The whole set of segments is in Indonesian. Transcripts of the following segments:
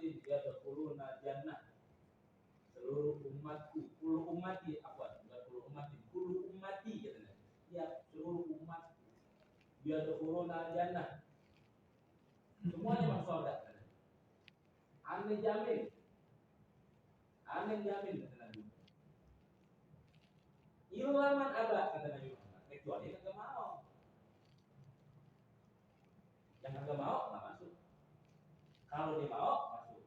ummatin yadkhuluna jannah. Seluruh umatku, kullu ummati apa? Bukan kullu ummati, kullu ummati katanya. Ya, seluruh umatku yadkhuluna jannah. Semuanya masuk surga katanya. Ane jamin kata Nabi. Ilaman aba kata Nabi Muhammad. Kecuali yang enggak mau. Yang enggak mau enggak masuk. Kalau dia mau masuk.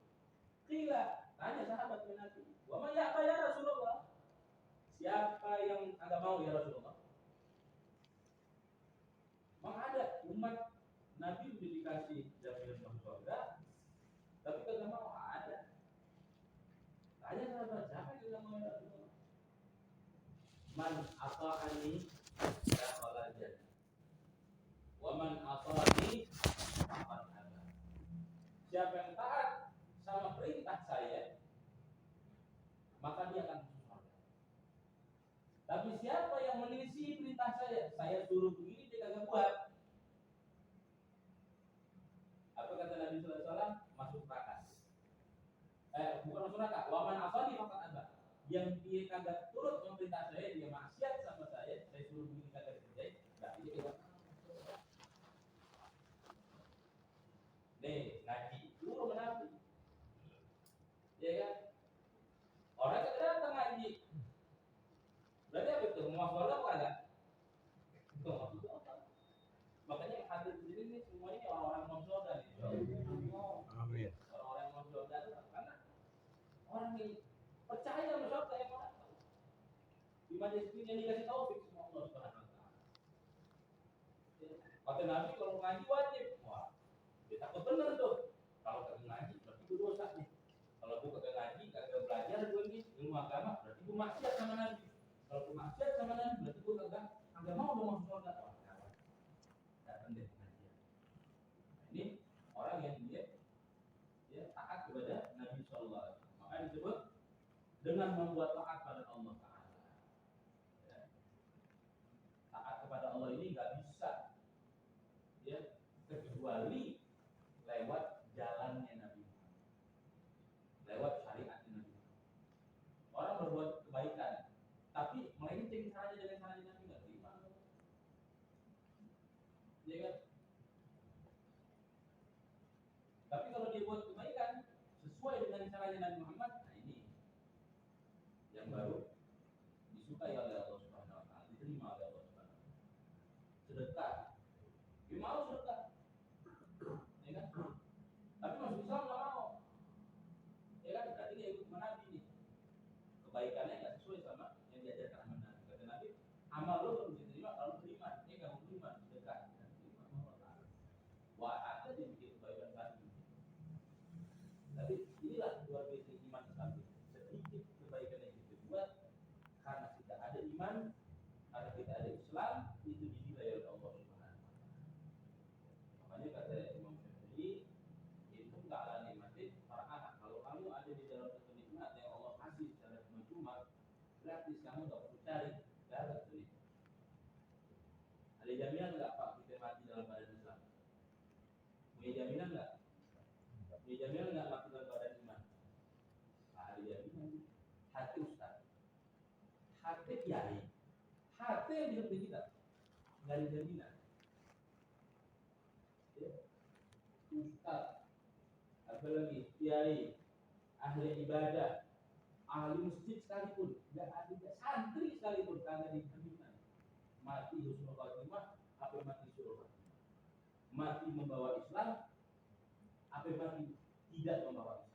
Qila, tanya sahabat Nabi. Wa man ya'ba ya Rasulullah? Siapa yang enggak mau ya Rasulullah? Memang ada umat Nabi udah dikasih jaminan masuk surga, tapi kagak mau. Ada. Tanya sahabat, siapa yang enggak mau ya Rasulullah? Man ata'ani dakhala jannah. Wa man ata'ani faqad aba. Siapa yang taat sama perintah saya, maka dia akan masuk surga. Tapi siapa yang menyelisih perintah saya suruh begini dia kagak buat. Apa kata Nabi sallallahu alaihi wasallam? Masuk neraka. Bukan masuk neraka. Wa man asani faqad aba. Yang dia kagak turut memerintah saya, dia maksiat sama saya suruh begini kagak dikerjain, berarti dia kagak. Nih, ngaji suruh menafi. Ya kan? Orang kagak datang ngaji. Berarti apa itu? Mau masuk surga apa kagak? Makanya yang hadir di sini semuanya orang-orang masuk surga nih. Amin. Orang-orang yang masuk surga itu karena orang yang percaya sama surga yang orang tahu. Di majelis ini yang dikasih taufik semua Allah Subhanahu wa taala. Kata Nabi kalau ngaji wajib. Wah, dia takut benar tuh. Kalau kagak ngaji berarti itu dosa nih. Kalau gua kagak ngaji, kagak belajar gua ini ilmu agama, berarti gua maksiat sama Nabi. Kalau gua maksiat sama Nabi, berarti gua kagak mau dong masuk surga. Datang deh pengajian. Ini orang yang dia taat kepada Nabi Sallallahu Alaihi Wasallam. Maka disebut dengan membuat taat pada Allah Taala. Ya. Taat kepada Allah ini nggak bisa, ya, kecuali lewat jalannya Nabi Muhammad, lewat syariat Nabi Muhammad. Orang berbuat kebaikan, tapi melenceng caranya dengan caranya Nabi nggak terima. Ya kan? Tapi kalau dia buat kebaikan sesuai dengan caranya Nabi Muhammad, nah ini yang baru disukai oleh Allah Subhanahu wa taala, diterima oleh Allah Subhanahu wa taala. Sedekah. Dia mau sedekah. Ya kan? Tapi masuk Islam enggak mau. Ya kan? Berarti dia ikut Nabi nih. Kebaikannya enggak sesuai sama yang diajarkan sama Nabi. Kata Nabi, amal lo baru diterima kalau beriman. Dia enggak mau beriman, sedekah. Diterima Allah Taala. Wah, ada dia bikin kebaikan tadi. Tapi inilah luar biasa iman Islam. Sedikit kebaikan yang kita buat karena kita ada iman, karena kita ada Islam, itu dinilai oleh Allah Subhanahu wa taala. Makanya kata Imam Syafi'i, itu enggak ada nikmatin para anak. Kalau kamu ada di dalam satu nikmat yang Allah kasih secara cuma-cuma, gratis, kamu enggak perlu cari, enggak ada tuh. Ada jaminan enggak Pak kita mati dalam badan Islam? Punya jaminan enggak? Punya jaminan enggak mati dalam badan iman? Ada jaminan. Hati Ustaz, hati kiai, hati yang hidup di kita, nggak ada jaminan. Ya. Ustaz, apalagi kiai, ahli ibadah, ahli masjid sekalipun, nggak ada santri sekalipun kagak dijaminan mati husnul khatimah, apa mati surga, mati membawa Islam, apa mati tidak membawa Islam.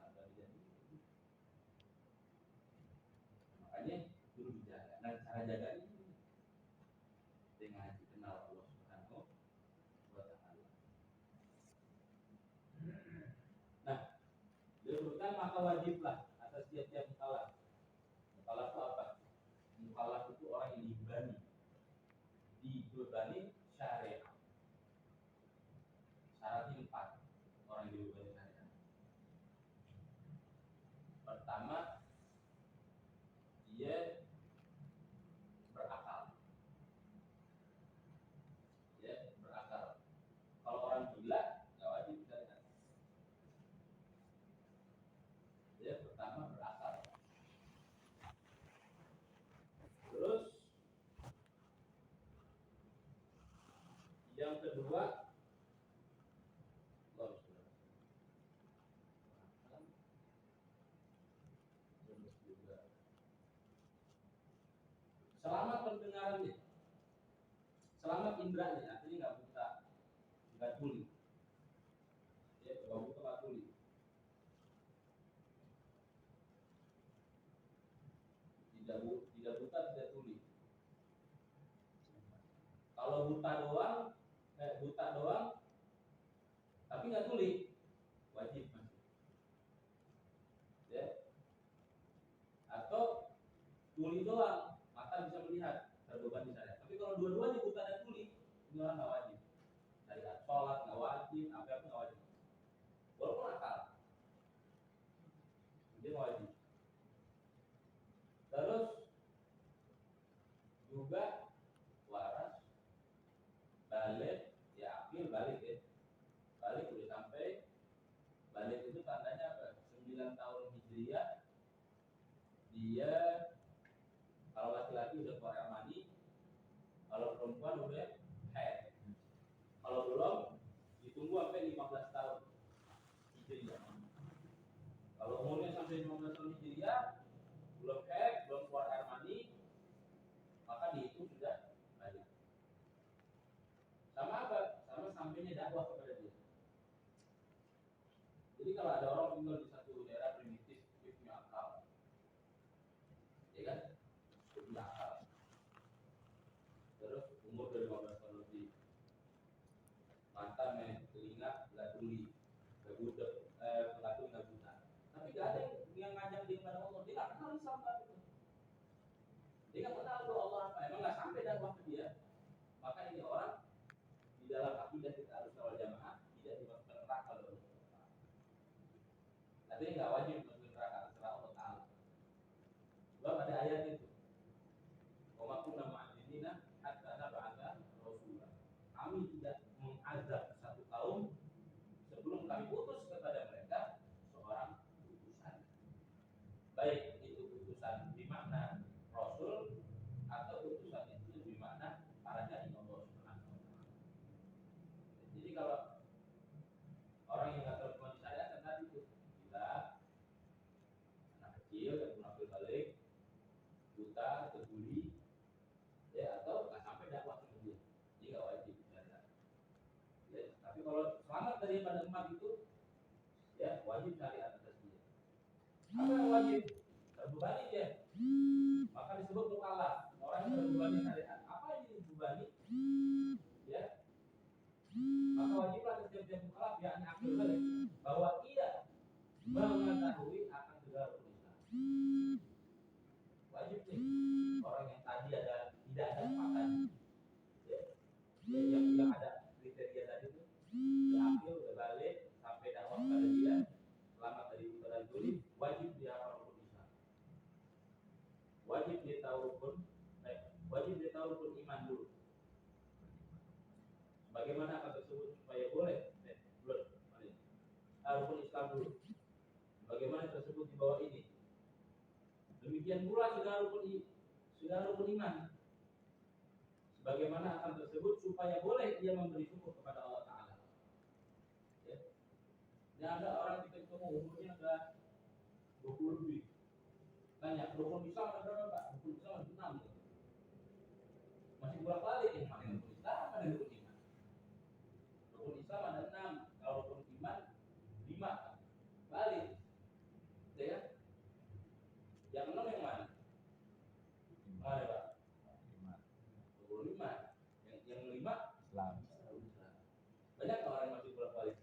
Makanya dulu dijaga. Nah, cara jaga ini dengan kenal Allah Subhanahu wa taala. Nah, disebutkan maka wajiblah atas tiap-tiap mukallaf. Mukallaf itu apa? Mukallaf itu orang yang dibebani syariat. Syaratnya 4 orang yang dibebani syariat. Pertama, dia berakal. Ya, berakal. Kalau orang gila, nggak wajib syariat. kedua, selamat pendengarannya, selamat indranya, artinya nggak buta, nggak tuli, ya nggak buta nggak tuli. Tidak buta, tidak tuli. Kalau buta doang, tapi nggak tuli, wajib masuk. Ya. Atau tuli doang, mata bisa melihat, terbebani saya. Tapi kalau dua-duanya buta dan tuli, ini orang nggak wajib. Dari sholat nggak wajib, apa nggak wajib. Walaupun akal, dia nggak wajib. Terus juga waras, balik, ya akil balik ya. Balik udah sampai, balik itu tandanya apa? 9 tahun hijriah, dia kalau laki-laki udah keluar air mani, kalau perempuan udah haid. Kalau belum, ditunggu sampai 15 tahun hijriah. Kalau umurnya sampai 15 tahun hijriah, belum haid, belum keluar air mani, maka dihitung sudah balik. Sama apa? Sama sampainya dakwah kepada dia. Jadi kalau ada orang tinggal di satu daerah primitif, dia punya akal, ya kan? Dia punya akal. Terus umur dari 15 tahun lebih, mata telinga nggak tuli, nggak budak, nggak buta. Tapi nggak ada yang ngajak dia kepada Allah. Dia nggak kenal Islam kan? Dia nggak kenal tuh Allah apa. Emang nggak sampai dakwah ke dia. Maka ini orang di dalam akidah kita harus kawal jamaah tidak dimasukkan neraka oleh Allah. Artinya nggak wajib masuk neraka setelah Allah Taala. Sebab ada ayat itu. Wa kunna ma'adinina hatta nab'atha rasulah. Kami tidak mengazab satu kaum sebelum kami utus kepada mereka seorang utusan. Baik itu utusan di makna rasul atau utusan itu di makna para nabi Allah Subhanahu wa taala. Jadi kalau orang yang nggak terima syariat kan tadi itu gila, anak kecil yang munafik balik, buta, tuli, ya atau nggak sampai dakwah ke dia, jadi nggak wajib syariat. Ya, tapi kalau selamat daripada empat itu, ya wajib syariat atas dia. Apa yang wajib? Terbebani dia, maka disebut mukallaf. Orang yang terbebani syariat. Apa yang dibebani? Ya, maka wajiblah setiap mukallaf yakni akil balik bahwa ia mengetahui akan segala urusan. Wajib nih orang yang tadi tidak ada kepatan, ya, yang ada kriteria tadi itu, akil balik sampai dakwah pada dia, selamat dari buta dan tuli, wajib dia harus Islam. Wajib dia tahu rukun iman dulu. Bagaimana akan tersebut supaya boleh? Rukun Islam dulu. Bagaimana tersebut di bawah ini? Demikian pula segala rukun iman. Bagaimana akan tersebut supaya boleh dia memberi syukur kepada Allah Taala. Ya. Ini ada orang kita ketemu umurnya udah 20 lebih. Tanya, rukun Islam ada berapa Pak? Rukun Islam ada 6. Masih bolak-balik yang mana rukun Islam, mana rukun iman. Rukun Islam ada 6, kalau rukun iman 5. Balik. Ya. Yang 6 yang mana? Mana Pak? Rukun iman. Yang 5 Islam. Banyak orang yang masih bolak-balik.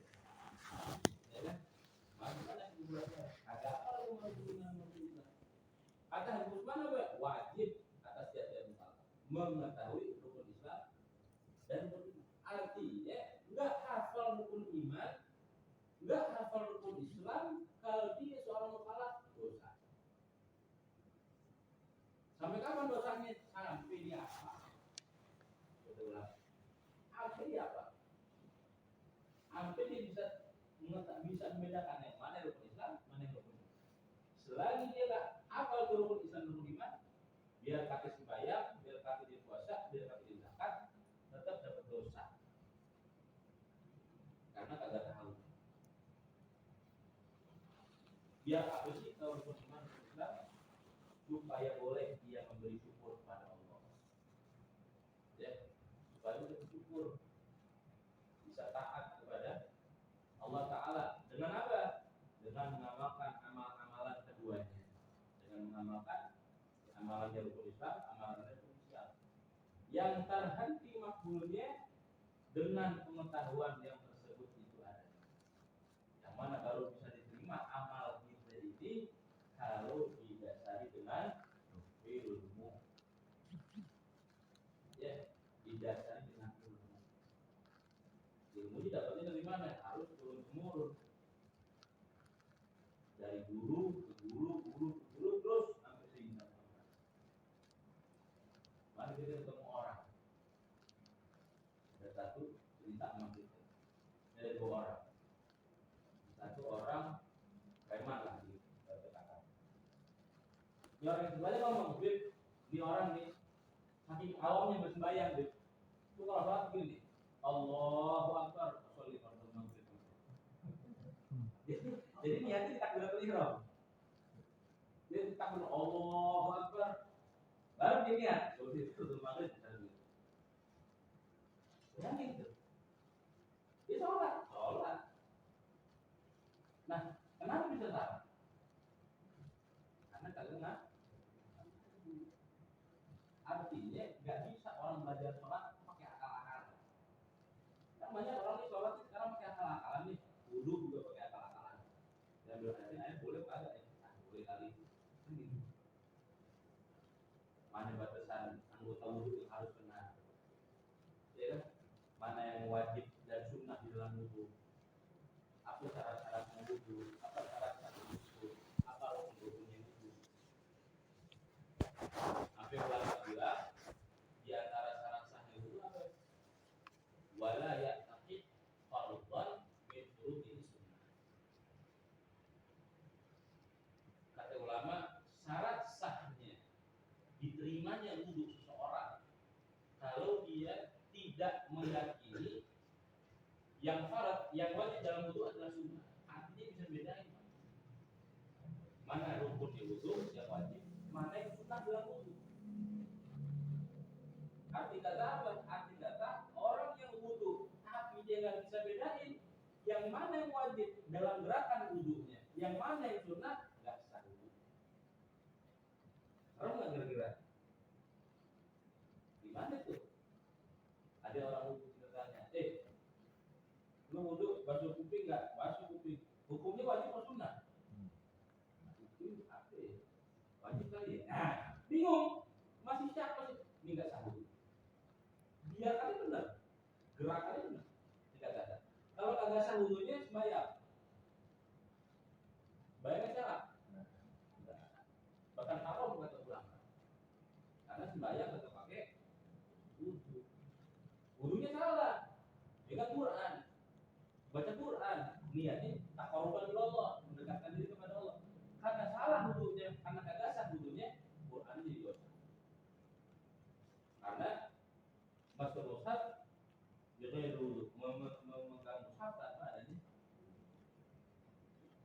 Ya kan? Masih banyak yang bolak-balik. Ada apa yang ada harus mana Pak? Wajib atas setiap muslim mengetahui rukun Islam dan rukun iman. Artinya nggak hafal rukun iman, nggak hafal rukun Islam, kalau dia seorang mukallaf dosa. Sampai kapan dosanya? Sampai dia apa? Sampai dia apa? Sampai dia bisa membedakan yang mana rukun Islam, mana yang rukun iman. Selagi dia nggak hafal rukun Islam, rukun iman, biar kaki sembahyang, biar kaki dia puasa, biar kaki dia zakat, tetap dapat dosa. Biar apa sih kalau beriman Islam? Supaya boleh dia memberi syukur kepada Allah. Ya, supaya dia bersyukur, bisa taat kepada Allah Ta'ala. Dengan apa? Dengan mengamalkan amalan-amalan keduanya. Dengan mengamalkan amalannya rukun Islam, amalannya rukun Islam. Yang terhenti makbulnya dengan pengetahuan yang tersebut itu ada. Yang mana baru bisa diterima amal kita ini kalau didasari dengan ilmu. Ya, didasari dengan ilmu. Ilmu didapatnya dari mana? Harus turun temurun. Dari guru ke guru terus sampai sehingga. Mari kita ketemu orang. Ada satu cerita sama kita. Ada dua orang. Satu orang preman lah gitu. Ini orang yang sebenarnya ngomong, ini orang nih saking awamnya bersembahyang, itu kalau sholat begini, Allahu Akbar, sholli fardhu maghrib. Jadi niatnya takbiratul ihram. Dia takbir Allahu Akbar, baru dia niat, sholli fardhu maghrib. Ya gitu. Dia sholat. Nah, kenapa bisa salah? Karena kalian artinya nggak bisa orang belajar sholat pakai akal-akalan. Kan banyak orang nih sholat sekarang pakai akal-akalan nih, wudu juga pakai akal-akalan. Dan berarti boleh kagak ya? Boleh kali. Mana batasan anggota wudu yang harus benar? Ya kan? Mana yang wajib dan sunnah di dalam wudu? Apa syarat-syarat wudu? Apa syarat-syarat wudu? Apa hukumnya wudu? Apa yang ulama bilang? Di antara syarat sahnya wudu apa? Wala ya'taqid fardhan min furu'il sunnah. Kata ulama, syarat sahnya diterimanya wudu seseorang kalau dia tidak meyakini yang farad, yang wajib dalam wudu adalah sunnah. Artinya bisa bedain mana rukunnya wudu yang wajib, mana yang sunnah dalam wudu. Arti kata apa? Arti kata orang yang wudu tapi dia nggak bisa bedain yang mana yang wajib dalam gerakan wudunya, yang mana yang sunnah, nggak sah wudu. Orang nggak kira-kira di mana tuh? Ada orang wudu kita tanya, lu wudu basuh kuping nggak? Basuh kuping. Hukumnya wajib atau sunnah? Hukum apa ya? Wajib kali ya? Nah, bingung. Masih siapa sih? Ini nggak sah wudu. Biar kali benar. Gerakannya benar. Tidak ada. Kalau kagak sah wudunya sembahyang. Bayangnya salah. Bahkan haram kata ulama. Karena sembahyang tetap pakai wudu. Wudunya salah. Dengan Quran. Baca Quran, niatnya taqarruban ila Allah, mendekatkan diri kepada Allah. Karena salah wudunya, karena kagak sah wudunya, Quran jadi dosa. Karena masuk mushaf juga dulu memegang mushaf tanpa adanya.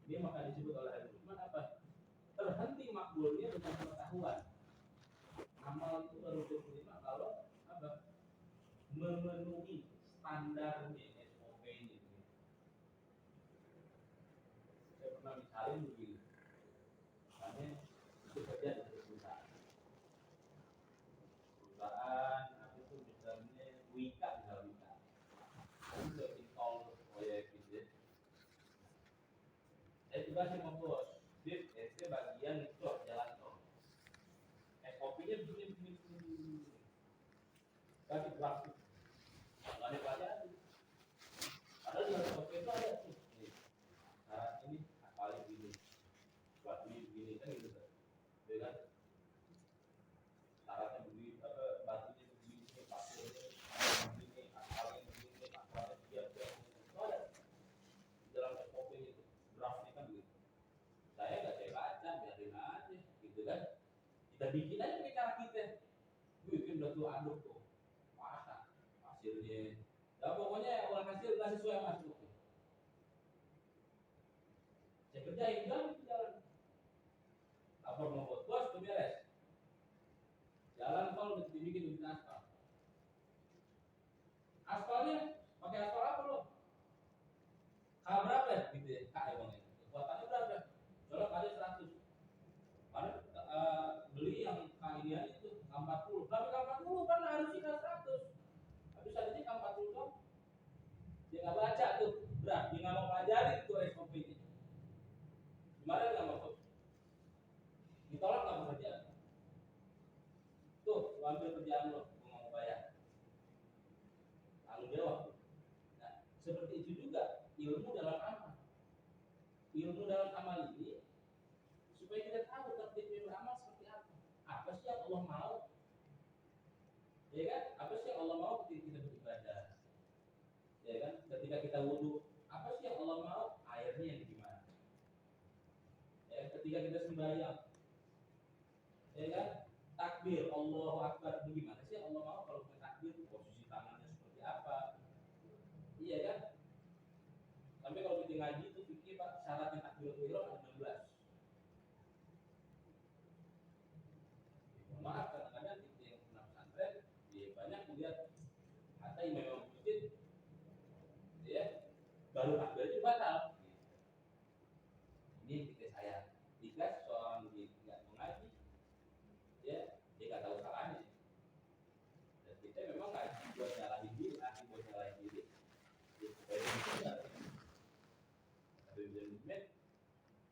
Ini maka disebut oleh Ibnu Utsman apa? Terhenti makbulnya dengan pengetahuan. Amal itu baru diterima kalau apa? Memenuhi standarnya SOP ini. Saya pernah misalin begini, misalnya itu kerja di perusahaan apa itu misalnya Wika, itu udah install proyek gitu. Saya juga sih mau bos, itu bagian itu jalan tol. SOP-nya begini. Tapi grafik, nggak ada pelajaran. Padahal di SOP itu ada tuh. Syarat ini apalagi begini, buat begini kan gitu kan, dengan syaratnya begini, batunya begini, pasirnya begini, asalnya begini, asalnya siap itu ada di dalam SOP itu, draftnya kan begitu. Saya nggak saya baca, biarin aja, gitu kan. Kita bikin aja pakai cara kita, bikin udah tuh aduk tuh, masa hasilnya, ya pokoknya ulang hasil nggak sesuai masuk. Saya kerjain jalan. lapor mau bos tuh beres. Jalan tol dibikin aspal. Aspalnya pakai aspal apa lo? K berapa gitu ya? K emangnya. Kekuatannya berapa? Kalau kali 100. Padahal beli yang K ini aja itu K40. Tapi K40 kan harusnya K100. Habis tadinya K40 dong. Dia nggak baca tuh, berat. Dia nggak mau pelajari tuh SOP ini. Gimana nggak mau? Ditolak nggak pekerjaan? Tuh, lu ambil kerjaan lo, gue nggak mau bayar. Tanggung jawab. Nah, seperti itu juga ilmu dalam amal. Ilmu dalam amal ini supaya kita tahu tertib beramal seperti apa. Apa sih yang Allah mau? Ya kan? Apa sih yang Allah mau ketika kita beribadah? Ya kan? Ketika kita wudhu, apa sih yang Allah mau? Airnya yang gimana? Ya, ketika kita sembahyang, ya kan? Takbir, Allahu Akbar, bagaimana sih yang Allah mau kalau kita takbir? Posisi tangannya seperti apa? Iya kan? Sampai kalau kita ngaji itu fikih Pak, syaratnya takbiratul ihram ada 16. Maaf kadang-kadang kita yang pernah pesantren, ya banyak melihat kata imam masjid, ya baru takbir itu batal. Ini kita saya, jika seorang tidak mengaji, ya dia nggak tahu salahnya. Dan kita memang ngaji buat nyalahin diri, ahli buat nyalahin diri, ya supaya dia bisa. Tapi benar-benar,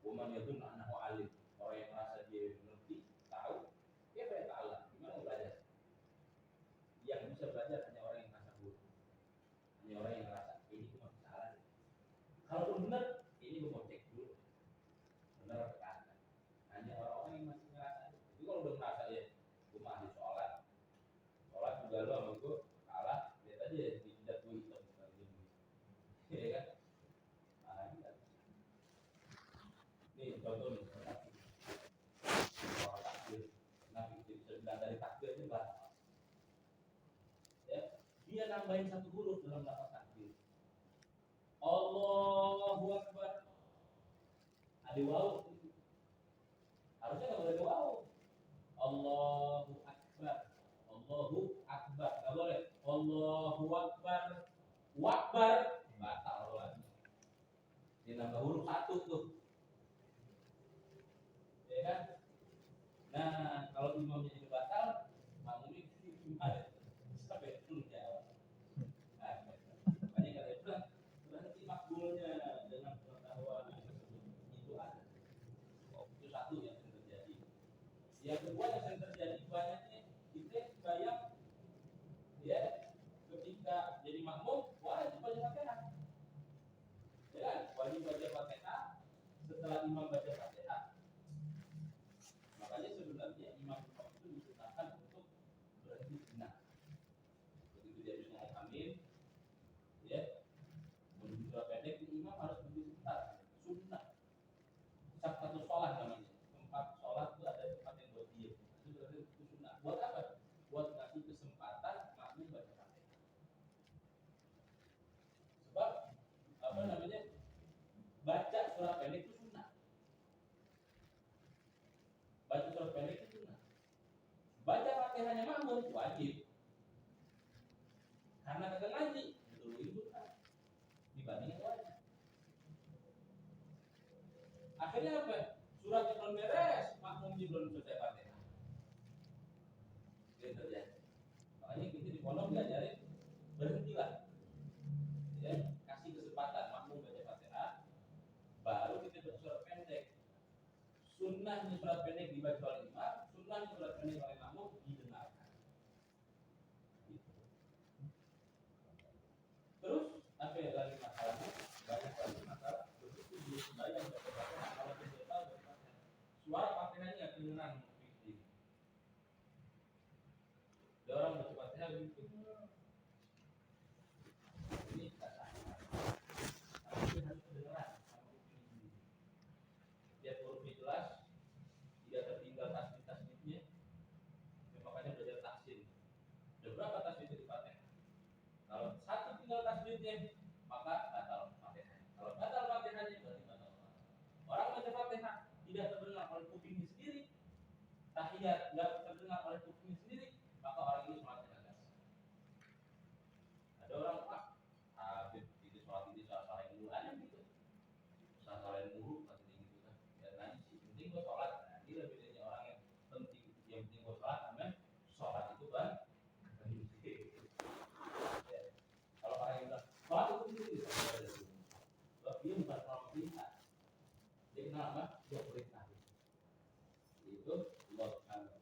woman itu anak alim, orang yang merasa dia mengerti, tahu, dia pengen tahu gimana belajar. Yang bisa belajar hanya orang yang merasa buruk, hanya orang yang merasa ini cuma salah. Kalau benar, ini gue mau cek dulu, benar atau kagak. Hanya orang-orang yang masih merasa. Jadi kalau udah merasa ya, gue mah ahli sholat juga lo sama gue kalah, lihat aja ya di jidat gue hitam sekali ini, ya kan? Mana kita? Nih contoh nih, soal takbir. Nah, kita bisa bilang dari takbir itu batal. Ya, dia nambahin satu huruf dalam lafaz takbir. Allahu Akbar. Ada waw. Harusnya nggak boleh ada waw. Allahu Akbar. Allahu Akbar. Nggak boleh. Allahu Akbar. Wakbar. Batal lagi. Dia nambah huruf satu tuh. Ya kan? Nah, kalau imamnya ini batal, makmumnya gimana? Sampai dulu jawab. Nah, makanya kata bilang berhenti makbulnya dengan pengetahuan itu ada. Itu satu yang sering terjadi. Yang kedua yang sering terjadi banyaknya kita bayang ya ketika jadi makmum wajib baca Fatihah. Ya kan? Wajib baca Fatihah setelah imam baca Fatihah. Makanya sebenarnya imam itu disunahkan untuk berhenti sejenak. Begitu dia bisa ngomong amin, ya menuju surah pendek imam harus berhenti sebentar. Sunnah. Satu sholat namanya. Tempat sholat itu ada tempat yang buat diam. Itu berarti itu sunnah. Buat apa? Buat kasih kesempatan makmum baca Fatihah. Sebab apa namanya? Baca surah pendek itu sunnah. Baca surah pendek itu sunnah. Baca Fatihahnya makmum wajib. Karena kagak ngaji, dulu sunnah dibandingkan wajib. Akhirnya apa? Suratnya belum beres, makmumnya belum selesai Fatihah. Itu terjadi. Makanya kita di pondok diajarin berhentilah. Ya, kasih kesempatan makmum baca Fatihah, baru kita baca surat pendek. Sunnahnya surat pendek dibaca oleh imam, sunnahnya surat pendek oleh makmum didengarkan. Gitu. Terus apa yang lagi masalahnya? Banyak lagi masalah. Begitu dia sembahyang baca Fatihah, kalau dia tahu baca Fatihah, suara Fatihahnya nggak kedengeran. Dia orang baca Fatihah gitu. Ini kata tapi harus kedengeran sama kuping sendiri. Biar hurufnya jelas, tidak tertinggal tasbih-tasbihnya. Makanya belajar tahsin. Ada berapa tasbih di Fatihah? Kalau satu tinggal tasbihnya, maka batal Fatihah. Kalau batal Fatihahnya berarti batal. Orang baca Fatihah tidak terdengar oleh kupingnya sendiri, nggak terdengar oleh kupingnya sendiri, maka orang ini sholatnya gagal. Ada orang habis itu sholat yang mulu aja gitu, sholat mulu pasti gitu kan. Ya nanti sih penting gue sholat. Nah, ini bedanya orang yang penting gue sholat, namanya sholat itu kan. Ya. Kalau orang yang bilang sholat itu bisa sebab dia bukan orang perintah. Dia kenal apa? Dia perintah. Itu Allah Subhanahu.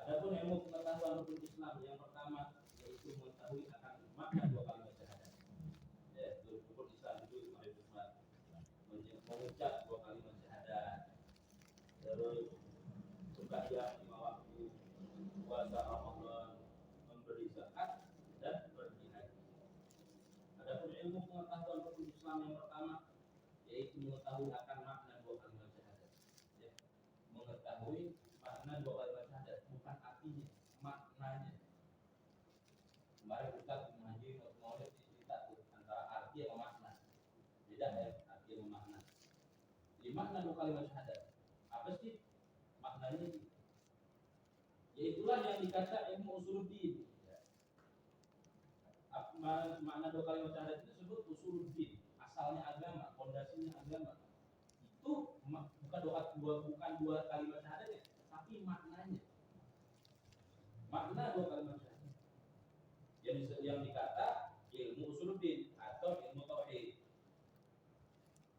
Adapun ilmu pengetahuan rukun Islam yang pertama yaitu mengetahui akan makna dua kalimat syahadat. Ya, rukun Islam itu mengucap dua kalimat syahadat. Terus sembahyang 5 waktu, puasa Ramadan, memberi zakat dan pergi haji. Adapun ilmu pengetahuan rukun Islam yang pertama yaitu mengetahui akan makna dua kalimat syahadat. Ya, mengetahui makna dua kalimat syahadat, bukan artinya, maknanya. Kemarin Ustaz mengaji Maulid cerita antara arti atau makna. Beda ya, arti atau makna. Jadi makna dua kalimat syahadat. Apa sih maknanya? Yaitulah yang dikata ilmu usuluddin. Ya. Makna dua kalimat syahadat itu disebut usuluddin, asalnya agama, fondasinya agama. Itu bukan dua kalimat syahadatnya, tapi maknanya. Makna dua kalimat syahadat yang dikata ilmu usuluddin atau ilmu tauhid.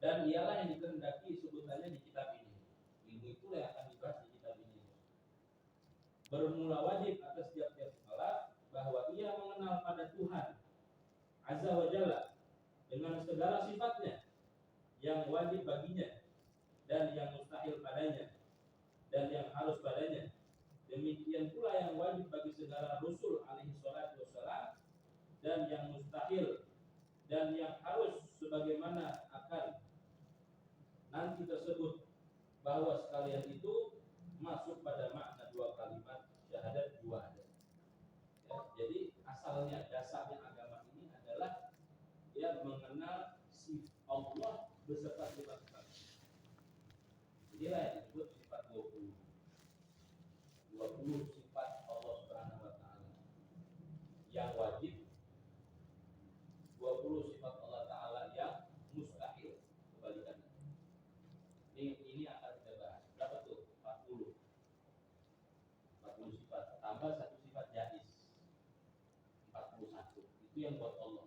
Dan ialah yang dikehendaki sebutannya di kitab ini. Ilmu itulah yang akan dibahas di kitab ini. Bermula wajib atas tiap-tiap sholat bahwa ia mengenal pada Tuhan Azza wa Jalla dengan segala sifatnya yang wajib baginya dan yang mustahil padanya dan yang harus padanya. Demikian pula yang wajib bagi segala Rasul alaihi salatu wassalam dan yang mustahil dan yang harus sebagaimana akan nanti tersebut, bahwa sekalian itu masuk pada makna dua kalimat syahadat dua ada. Ya, jadi asalnya, dasarnya agama ini adalah dia mengenal si Allah beserta sifat-sifat. Inilah yang disebut sifat 20 sifat Allah Subhanahu wa taala yang wajib, 20 sifat Allah taala yang mustahil. Kebalikannya. Ini akan kita bahas. Berapa tuh? 40 sifat. Tambah satu sifat jaiz. 41. Itu yang buat Allah.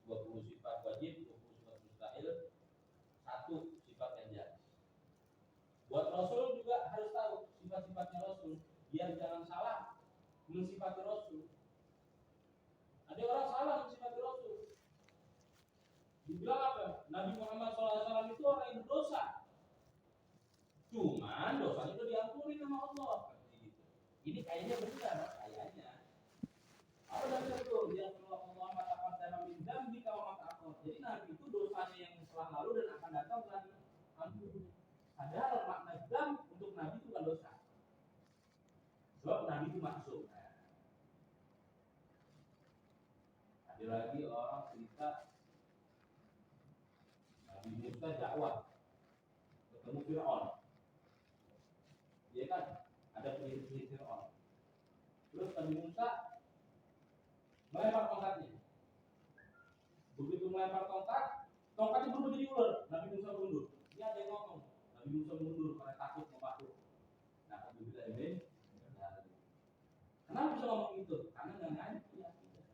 20 sifat wajib, 20 sifat mustahil, satu sifat yang jaiz. Buat Rasul juga harus tahu sifat-sifatnya Rasul, biar jangan salah mensifati Rasul. Ada orang salah mensifati Rasul. Dibilang apa? Nabi Muhammad SAW itu orang yang berdosa. Cuman dosanya itu diampuni sama Allah. Ini kayaknya benar, kayaknya. Apa dasar itu? Dia Allah mengatakan dalam minjam di kawamat akal. Jadi Nabi itu dosanya yang telah lalu dan akan datang telah diampuni. Padahal makna jam untuk Nabi itu bukan dosa. Sebab Nabi itu maksum. Ada lagi orang cerita Nabi Musa dakwah ketemu Fir'aun. Dia kan ada pengikut Fir'aun. Terus Nabi Musa melempar tongkatnya. Begitu melempar tongkatnya berubah jadi ular. Nabi Musa mundur. Dia ada yang ngomong. Nabi Musa mundur karena takut mematuh. Nah, Nabi bilang ini. Kenapa bisa ngomong itu? Karena nggak ngerti akidah.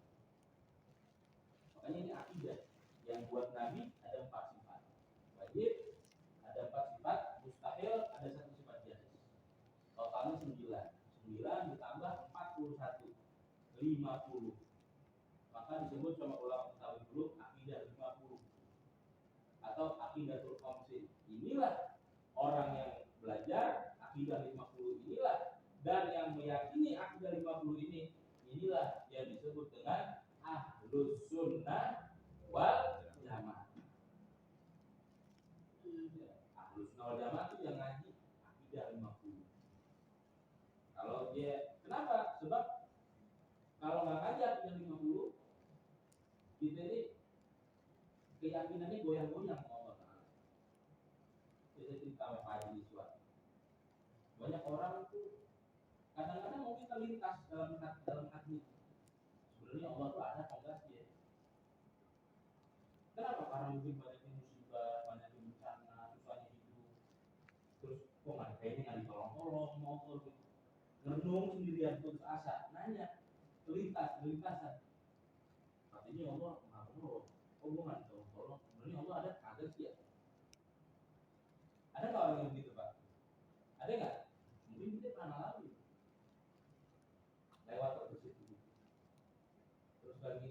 Makanya ini akidah. Yang buat Nabi ada 4 sifat. Wajib, ada 4 sifat. Mustahil, ada 1 sifat jaiz. Totalnya 9. 9 ditambah 41. 50. Maka disebut sama ulama Betawi dulu akidah 50 atau akidatul khamsin. Inilah orang yang belajar akidah 50 inilah, dan yang meyakini akidah 50 inilah yang disebut dengan ahlus sunnah wal jamaah. Ahlus sunnah wal jamaah itu yang ngaji akidah 50. Kalau dia kenapa? Sebab kalau nggak ngaji akidah 50 goyang-goyang sama Allah Ta'ala. Jadi cerita sama Pak Haji Iswat. Banyak orang itu kadang-kadang mungkin terlintas dalam hati. Sebenarnya Allah itu ada apa enggak sih ya? Kenapa? Karena mungkin banyaknya musibah, banyaknya bencana, susahnya hidup. Terus kok nggak kayaknya nggak ditolong-tolong, motor gitu. Ngerenung sendirian putus asa, nanya, kelintasan. Artinya Allah maha penolong. Oh gue nggak ditolong-tolong. Sebenarnya Allah ada sih ya. Ada nggak orang yang begitu Pak? Ada nggak? Mungkin kita pernah alami. Lewat terus itu. Terus lagi,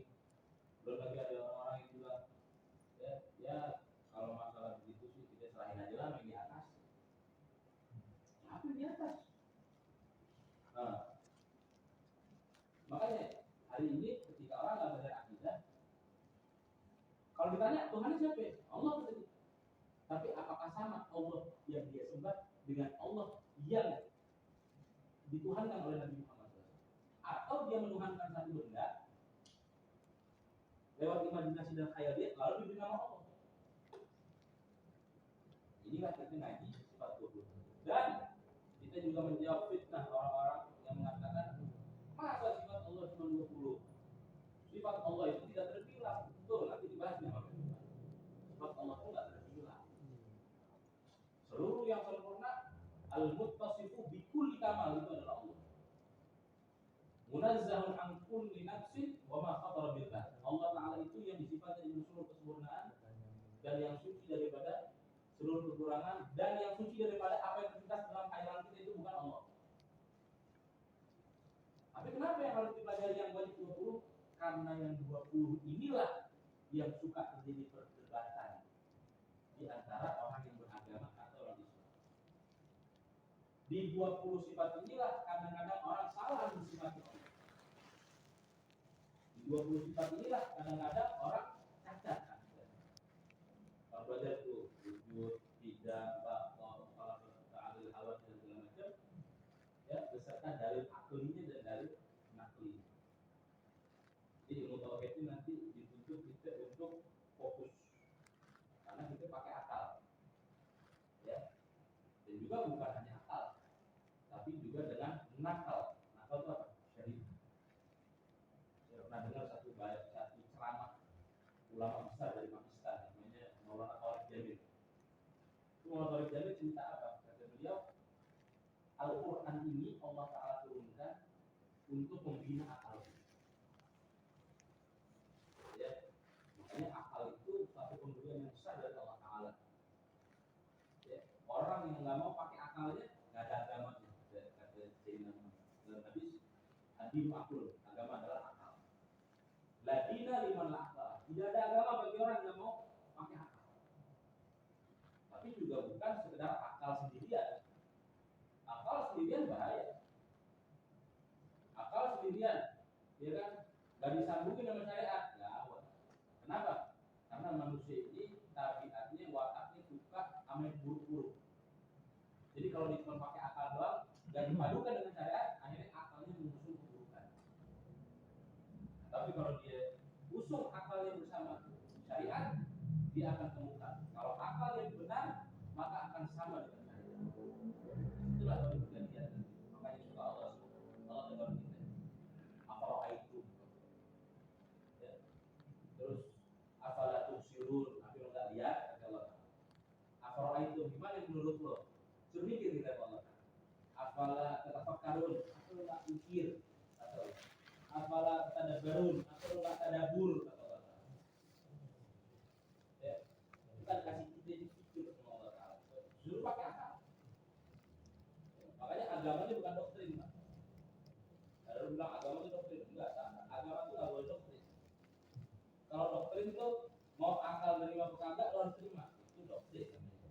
belum lagi ada orang-orang yang bilang, ya kalau masalah begitu sih kita serahin aja lah yang di atas. Apa yang di atas? Nah, makanya hari ini ketika orang nggak belajar akidah, kalau ditanya Tuhan siapa? Allah betul. Tapi apakah sama Allah yang dia sembah dengan Allah yang dituhankan oleh Nabi Muhammad SAW? Atau dia menuhankan satu benda lewat imajinasi dan khayal dia lalu diberi nama Allah? Inilah kita ngaji sifat 20. Dan kita juga menjawab fitnah orang-orang yang mengatakan masa sifat Allah cuma 20? Sifat Allah itu tidak terpilah. Betul, nanti dibahas nih sama kita. Sifat Allah itu tidak terpilah. Seluruh yang sempurna, al-muttasifu bikulli kamal itu adalah Allah. Munazzahun an kulli nafsin wa ma khatara billah. Allah Ta'ala itu yang disifati dengan seluruh kesempurnaan dan yang suci daripada seluruh kekurangan dan yang suci daripada apa yang terlintas dalam khayalan kita itu bukan Allah. Tapi kenapa yang harus dipelajari yang wajib 20? Karena yang 20 inilah yang suka terjadi perdebatan di antara orang yang beragama atau orang Islam. Di 20 sifat inilah kadang-kadang orang salah mensifati Allah. Di 20 sifat inilah kadang-kadang orang cacat. Kalau belajar tuh wujud, tidak, salah adil hawa dan segala macam, ya beserta dalil aklinya dan dalil nakli. Jadi ilmu tauhid itu nanti dituntut kita untuk fokus, karena kita pakai akal, ya. Dan juga bukan hanya akal, tapi juga dengan nakal. Nakal itu apa? Syarif. Saya pernah dengar satu ceramah ulama besar dari Pakistan, namanya Maulana Tariq Jamil. Maulana Tariq Jamil cerita apa? Kata beliau, Al-Quran ini Allah Ta'ala turunkan untuk membina akal. Ya, makanya akal itu satu pemberian yang besar dari Allah Ta'ala. Ya, orang yang nggak mau pakai akalnya nggak ada agama. Kata Sayyidina Muhammad dalam hadis, adinu akul, agama adalah akal. La dina liman la akal. Tidak ada agama bagi orang yang mau pakai akal. Tapi juga bukan sekedar akal sendirian. Akal sendirian bahaya. Akal sendirian, ya kan? Gak disambungin sama syariat, gawat. Kenapa? Karena manusia ini tabiatnya, wataknya suka sama yang buruk-buruk. Jadi kalau dia cuma pakai akal doang dan dipadukan dengan syariat, akhirnya akalnya mengusung keburukan. Tapi kalau dia usung akalnya bersama syariat, dia akan temukan. Kalau akal yang benar, maka akan sama dengan syariat. Itulah kalau pergantian. Makanya suka Allah dengar kita. Afala itu. Ya. Terus afala tubsirun, tapi lo enggak lihat kata Allah. Afala itu gimana menurut lo? Suruh mikir kita Allah. Afala tatafakkarun, atau lo enggak mikir kata Allah. Afala tadabbarun, atau lo enggak tadabbur kata Allah. Ya. Bukan kasih kita dipikir sama Allah Ta'ala. Suruh pakai akal. Makanya agama itu bukan doktrin, Pak. Kalau bilang agama itu doktrin, enggak, agama itu nggak boleh doktrin. Kalau doktrin itu mau akal menerima apa enggak, lo harus terima. Itu doktrin namanya.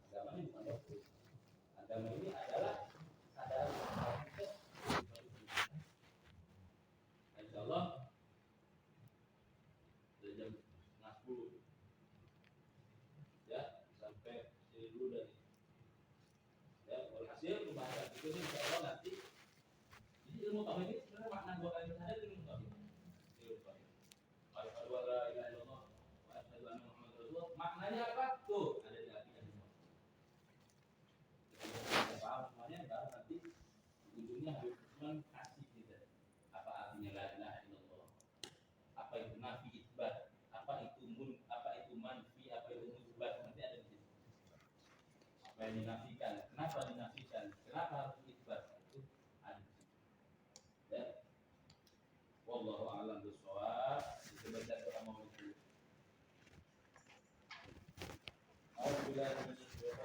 Agama ini bukan doktrin. Agama ini adalah sadar kita. Insya Allah dari jam 10 ya sampai sini dulu dari ya berhasil pembahasan itu nih insya Allah nanti. Jadi ilmu tauhid ini sebenarnya makna dua kali bersahadat itu ilmu tauhid. Ilmu tauhid. Asyhadu an la ilaha illallah wa asyhadu anna Muhammadar Rasulullah. dinafikan. Kenapa dinafikan? Kenapa harus isbat? Itu ada. Ya. Wallahu a'lam bishawab. Kita baca doa mau itu. Alhamdulillah.